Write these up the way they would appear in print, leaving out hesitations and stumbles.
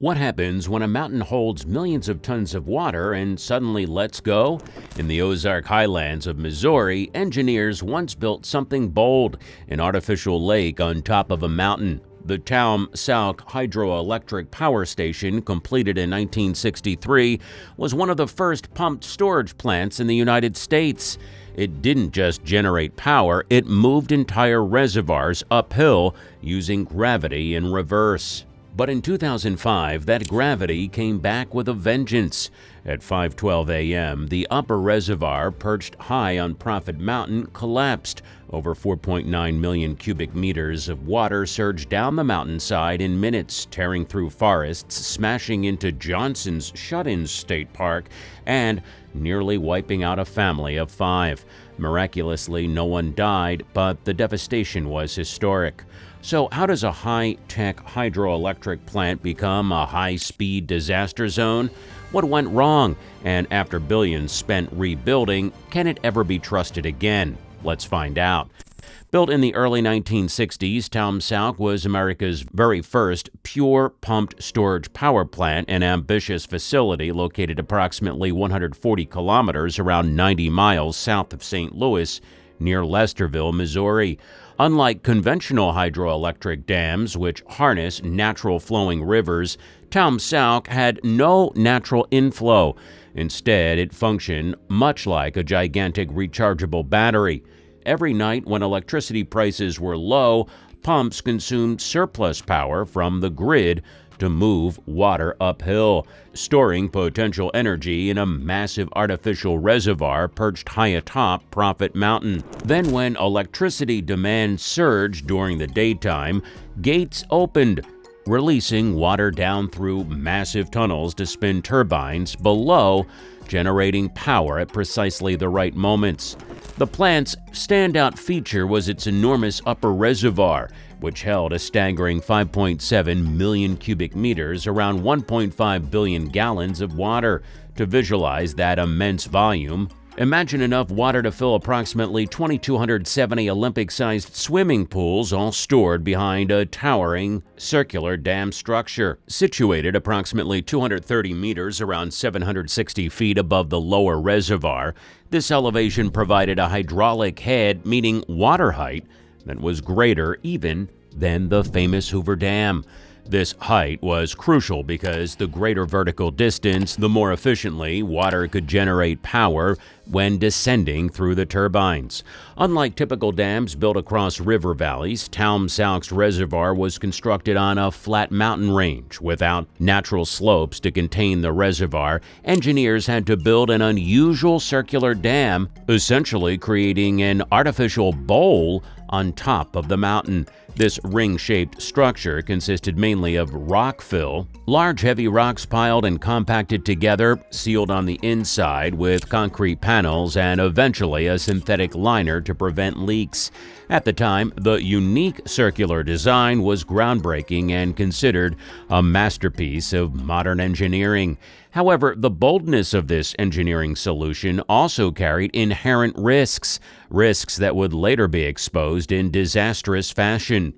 What happens when a mountain holds millions of tons of water and suddenly lets go? In the Ozark Highlands of Missouri, engineers once built something bold, an artificial lake on top of a mountain. The Taum Sauk Hydroelectric power station, completed in 1963, was one of the first pumped storage plants in the United States. It didn't just generate power, it moved entire reservoirs uphill using gravity in reverse. But in 2005, that gravity came back with a vengeance. At 5:12 a.m., the upper reservoir, perched high on Proffit Mountain, collapsed. Over 4.9 million cubic meters of water surged down the mountainside in minutes, tearing through forests, smashing into Johnson's Shut-In State Park, and nearly wiping out a family of 5. Miraculously, no one died, but the devastation was historic. So how does a high-tech hydroelectric plant become a high-speed disaster zone? What went wrong? And after billions spent rebuilding, can it ever be trusted again? Let's find out. Built in the early 1960s, Taum Sauk was America's very first pure pumped storage power plant, an ambitious facility located approximately 140 kilometers, around 90 miles south of St. Louis, near Lesterville, Missouri. Unlike conventional hydroelectric dams, which harness natural flowing rivers, Taum Sauk had no natural inflow. Instead, it functioned much like a gigantic rechargeable battery. Every night when electricity prices were low, pumps consumed surplus power from the grid to move water uphill, storing potential energy in a massive artificial reservoir perched high atop Proffit Mountain. Then when electricity demand surged during the daytime, gates opened, releasing water down through massive tunnels to spin turbines below, generating power at precisely the right moments. The plant's standout feature was its enormous upper reservoir, which held a staggering 5.7 million cubic meters, around 1.5 billion gallons of water. To visualize that immense volume, imagine enough water to fill approximately 2,270 Olympic-sized swimming pools, all stored behind a towering circular dam structure. Situated approximately 230 meters, around 760 feet above the lower reservoir, this elevation provided a hydraulic head, meaning water height, that was greater even than the famous Hoover Dam. This height was crucial because the greater vertical distance, the more efficiently water could generate power when descending through the turbines. Unlike typical dams built across river valleys, Taum Sauk's reservoir was constructed on a flat mountain range. Without natural slopes to contain the reservoir, engineers had to build an unusual circular dam, essentially creating an artificial bowl on top of the mountain. This ring-shaped structure consisted mainly of rock fill, large heavy rocks piled and compacted together, sealed on the inside with concrete panels, and eventually a synthetic liner to prevent leaks. At the time, the unique circular design was groundbreaking and considered a masterpiece of modern engineering. However, the boldness of this engineering solution also carried inherent risks that would later be exposed in disastrous fashion.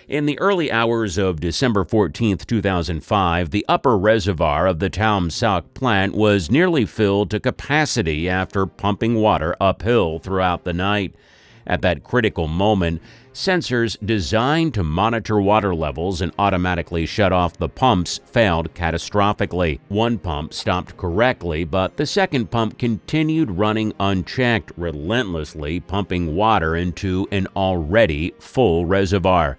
In the early hours of December 14, 2005, the upper reservoir of the Taum Sauk plant was nearly filled to capacity after pumping water uphill throughout the night. At that critical moment, sensors designed to monitor water levels and automatically shut off the pumps failed catastrophically. One pump stopped correctly, but the second pump continued running unchecked, relentlessly pumping water into an already full reservoir.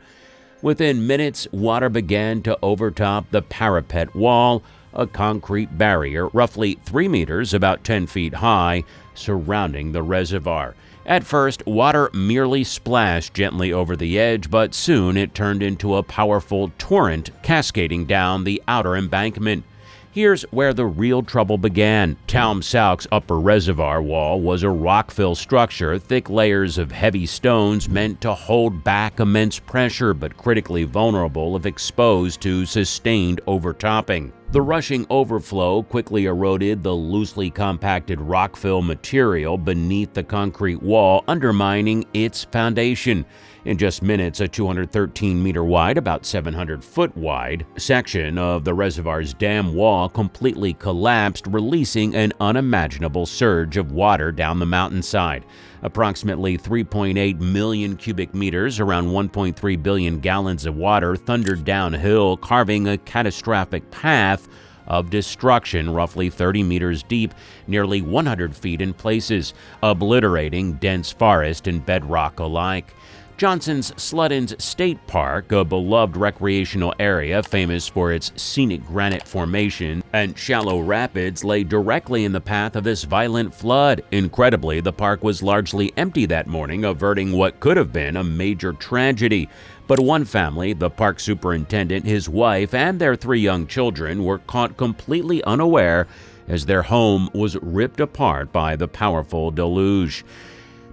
Within minutes, water began to overtop the parapet wall, a concrete barrier roughly 3 meters, about 10 feet high, surrounding the reservoir. At first, water merely splashed gently over the edge, but soon it turned into a powerful torrent cascading down the outer embankment. Here's where the real trouble began. Taum Sauk's upper reservoir wall was a rock-fill structure, thick layers of heavy stones meant to hold back immense pressure, but critically vulnerable if exposed to sustained overtopping. The rushing overflow quickly eroded the loosely compacted rockfill material beneath the concrete wall, undermining its foundation. In just minutes, a 213-meter wide, about 700-foot wide, section of the reservoir's dam wall completely collapsed, releasing an unimaginable surge of water down the mountainside. Approximately 3.8 million cubic meters, around 1.3 billion gallons of water, thundered downhill, carving a catastrophic path of destruction roughly 30 meters deep, nearly 100 feet in places, obliterating dense forest and bedrock alike. Johnson's Sludden's State Park, a beloved recreational area famous for its scenic granite formation and shallow rapids, lay directly in the path of this violent flood. Incredibly, the park was largely empty that morning, averting what could have been a major tragedy. But one family, the park superintendent, his wife, and their 3 young children, were caught completely unaware as their home was ripped apart by the powerful deluge.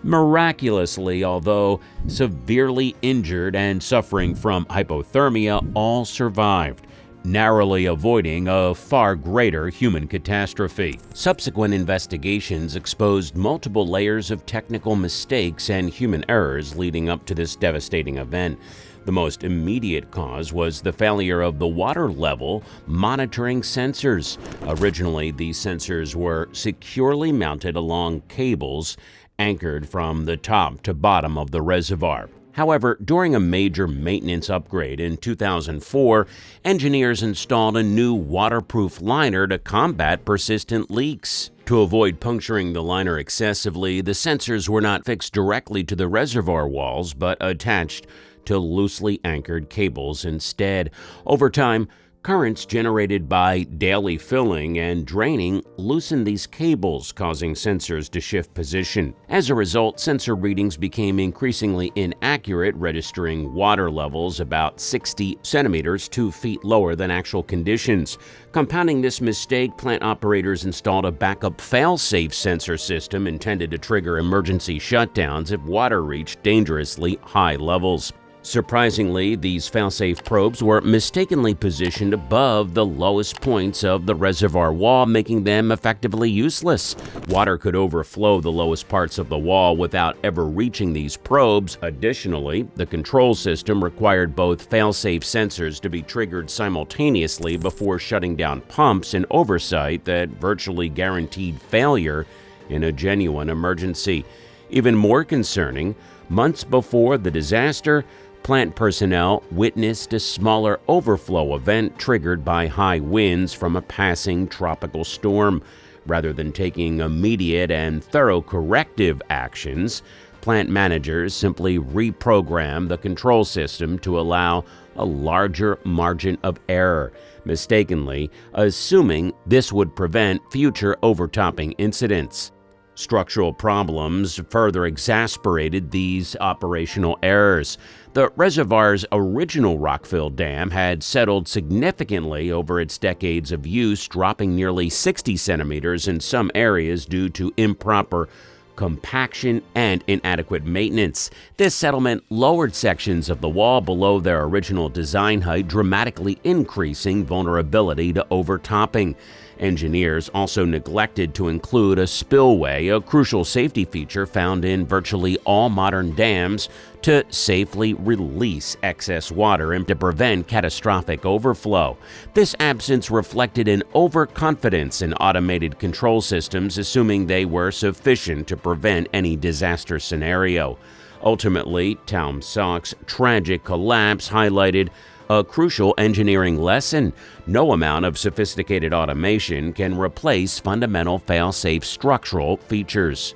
Miraculously, although severely injured and suffering from hypothermia, all survived, narrowly avoiding a far greater human catastrophe. Subsequent investigations exposed multiple layers of technical mistakes and human errors leading up to this devastating event. The most immediate cause was the failure of the water level monitoring sensors. Originally, these sensors were securely mounted along cables anchored from the top to bottom of the reservoir. However, during a major maintenance upgrade in 2004, engineers installed a new waterproof liner to combat persistent leaks. To avoid puncturing the liner excessively, the sensors were not fixed directly to the reservoir walls, but attached to loosely anchored cables instead. Over time, currents generated by daily filling and draining loosened these cables, causing sensors to shift position. As a result, sensor readings became increasingly inaccurate, registering water levels about 60 centimeters, 2 feet lower than actual conditions. Compounding this mistake, plant operators installed a backup fail-safe sensor system intended to trigger emergency shutdowns if water reached dangerously high levels. Surprisingly, these fail-safe probes were mistakenly positioned above the lowest points of the reservoir wall, making them effectively useless. Water could overflow the lowest parts of the wall without ever reaching these probes. Additionally, the control system required both fail-safe sensors to be triggered simultaneously before shutting down pumps, an oversight that virtually guaranteed failure in a genuine emergency. Even more concerning, months before the disaster, plant personnel witnessed a smaller overflow event triggered by high winds from a passing tropical storm. Rather than taking immediate and thorough corrective actions, plant managers simply reprogrammed the control system to allow a larger margin of error, mistakenly assuming this would prevent future overtopping incidents. Structural problems further exasperated these operational errors. The reservoir's original rockfill dam had settled significantly over its decades of use, dropping nearly 60 centimeters in some areas due to improper compaction and inadequate maintenance. This settlement lowered sections of the wall below their original design height, dramatically increasing vulnerability to overtopping. Engineers also neglected to include a spillway, a crucial safety feature found in virtually all modern dams, to safely release excess water and to prevent catastrophic overflow. This absence reflected an overconfidence in automated control systems, assuming they were sufficient to prevent any disaster scenario. Ultimately, Taum Sauk's tragic collapse highlighted a crucial engineering lesson. No amount of sophisticated automation can replace fundamental fail-safe structural features.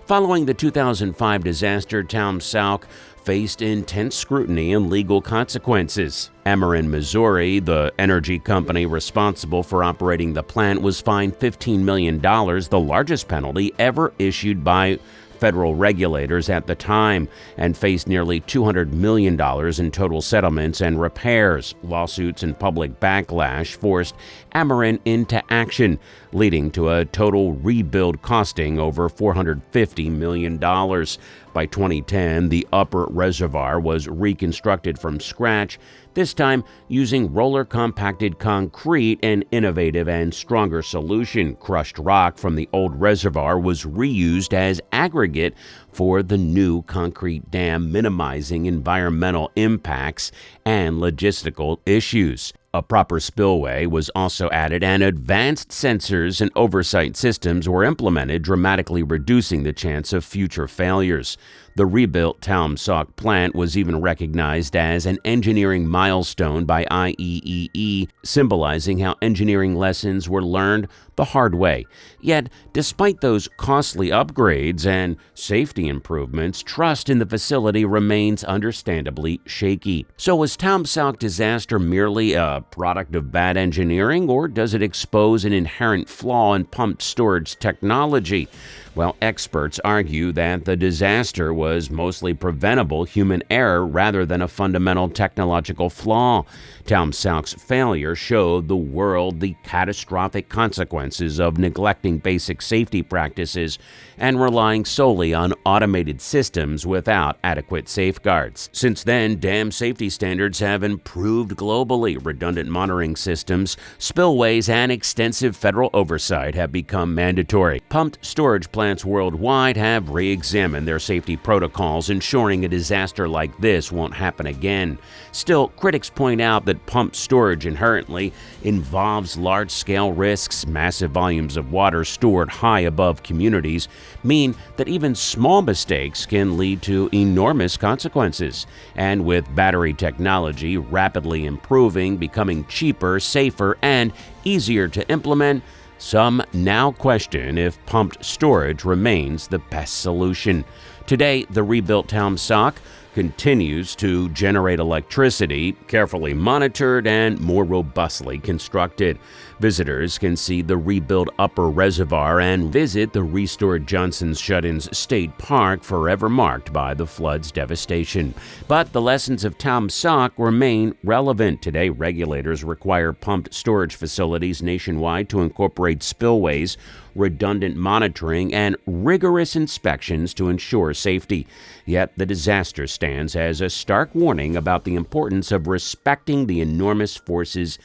Following the 2005 disaster, Taum Sauk faced intense scrutiny and legal consequences. Ameren, Missouri, the energy company responsible for operating the plant, was fined $15 million, the largest penalty ever issued by federal regulators at the time, and faced nearly $200 million in total settlements and repairs. Lawsuits and public backlash forced Ameren into action, leading to a total rebuild costing over $450 million. By 2010, the upper reservoir was reconstructed from scratch, this time using roller-compacted concrete, an innovative and stronger solution. Crushed rock from the old reservoir was reused as aggregate for the new concrete dam, minimizing environmental impacts and logistical issues. A proper spillway was also added, and advanced sensors and oversight systems were implemented, dramatically reducing the chance of future failures. The rebuilt Taum Sauk plant was even recognized as an engineering milestone by IEEE, symbolizing how engineering lessons were learned the hard way. Yet, despite those costly upgrades and safety improvements, trust in the facility remains understandably shaky. So was Taum Sauk disaster merely a product of bad engineering, or does it expose an inherent flaw in pumped storage technology? Well, experts argue that the disaster was mostly preventable human error rather than a fundamental technological flaw. Taum Sauk's failure showed the world the catastrophic consequences of neglecting basic safety practices and relying solely on automated systems without adequate safeguards. Since then, dam safety standards have improved globally. Redundant monitoring systems, spillways, and extensive federal oversight have become mandatory. Pumped storage plants worldwide have re-examined their safety protocols, ensuring a disaster like this won't happen again. Still, critics point out that pumped storage inherently involves large-scale risks. Massive volumes of water stored high above communities mean that even small mistakes can lead to enormous consequences. And with battery technology rapidly improving, becoming cheaper, safer, and easier to implement, some now question if pumped storage remains the best solution. Today, the rebuilt Taum Sauk continues to generate electricity, carefully monitored and more robustly constructed. Visitors can see the rebuilt upper reservoir and visit the restored Johnson's Shut-ins State Park, forever marked by the flood's devastation. But the lessons of Taum Sauk remain relevant. Today, regulators require pumped storage facilities nationwide to incorporate spillways, redundant monitoring, and rigorous inspections to ensure safety. Yet the disaster stands as a stark warning about the importance of respecting the enormous forces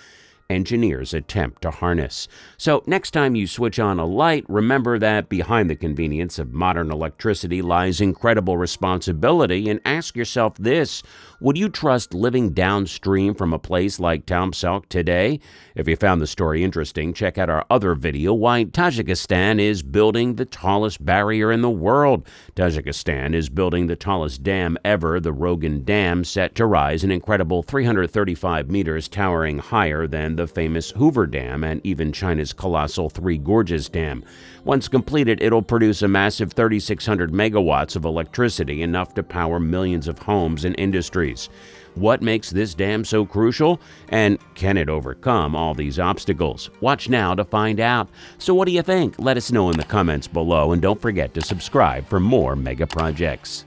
engineers attempt to harness. So next time you switch on a light, remember that behind the convenience of modern electricity lies incredible responsibility, and ask yourself this: would you trust living downstream from a place like Taum Sauk today? If you found the story interesting, check out our other video, Why Tajikistan is Building the Tallest Barrier in the World. Tajikistan is building the tallest dam ever, the Rogan Dam, set to rise an incredible 335 meters, towering higher than the famous Hoover Dam and even China's colossal Three Gorges Dam. Once completed, it'll produce a massive 3,600 megawatts of electricity, enough to power millions of homes and industries. What makes this dam so crucial? And can it overcome all these obstacles? Watch now to find out. So what do you think? Let us know in the comments below, and don't forget to subscribe for more mega projects.